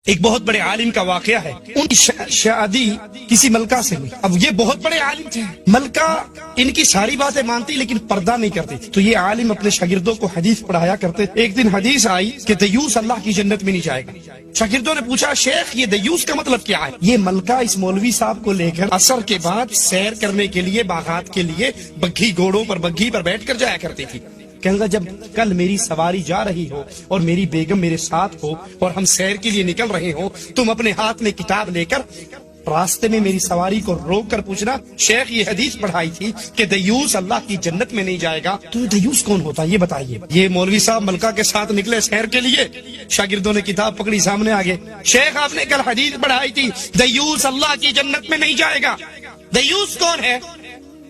ایک بہت بڑے عالم کا واقعہ ہے، ان کی شادی کسی ملکہ سے ہوئی۔ اب یہ بہت بڑے عالم تھے، ملکہ ان کی ساری باتیں مانتی لیکن پردہ نہیں کرتی تھی، تو یہ عالم اپنے شاگردوں کو حدیث پڑھایا کرتے تھے۔ ایک دن حدیث آئی کہ دیوس اللہ کی جنت میں نہیں جائے گا۔ شاگردوں نے پوچھا شیخ یہ دیوس کا مطلب کیا ہے؟ یہ ملکہ اس مولوی صاحب کو لے کر عصر کے بعد سیر کرنے کے لیے باغات کے لیے بگھی گھوڑوں پر بگھی پر بیٹھ کر جایا کرتی تھی۔ کہنے لگا جب کل میری سواری جا رہی ہو اور میری بیگم میرے ساتھ ہو اور ہم سیر کے لیے نکل رہے ہو، تم اپنے ہاتھ میں کتاب لے کر راستے میں میری سواری کو روک کر پوچھنا شیخ یہ حدیث پڑھائی تھی کہ دیوس اللہ کی جنت میں نہیں جائے گا، تو دیوس کون ہوتا ہے یہ بتائیے۔ یہ مولوی صاحب ملکہ کے ساتھ نکلے سیر کے لیے، شاگردوں نے کتاب پکڑی سامنے آگے، شیخ آپ نے کل حدیث پڑھائی تھی دیوس اللہ کی جنت میں نہیں جائے گا، دیوس کون ہے؟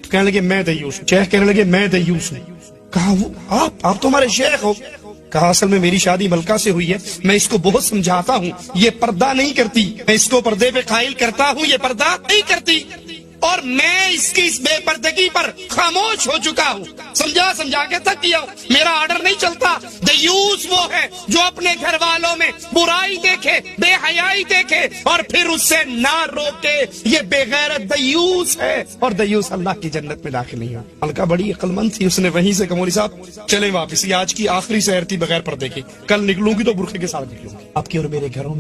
کہنے لگے میں دیوس۔ شیخ کہنے لگے میں دیوس ہوں۔ کہا وہ آپ تو ہمارے شیخ ہو۔ کہا اصل میں میری شادی ملکہ سے ہوئی ہے، میں اس کو بہت سمجھاتا ہوں، یہ پردہ نہیں کرتی، میں اس کو پردے پہ قائل کرتا ہوں، یہ پردہ نہیں کرتی، اور میں اس کی اس بے پردگی پر خاموش ہو چکا ہوں، سمجھا کے تھک گیا ہوں، میرا آرڈر نہیں چلتا۔ دیوس وہ ہے جو اپنے گھر والوں میں برائی دیکھے، بے حیائی دیکھے اور پھر اس سے نہ روکے، یہ بے غیرت دیوس ہے، اور دیوس اللہ کی جنت میں داخل نہیں ہو۔ ملکہ بڑی عقل مند تھی، اس نے وہیں سے کہا مولوی صاحب چلے واپس، یہ آج کی آخری سیر تھی بغیر پردے کی، کل نکلوں گی تو برقعے کے ساتھ نکلوں گی۔ آپ کے اور میرے گھروں میں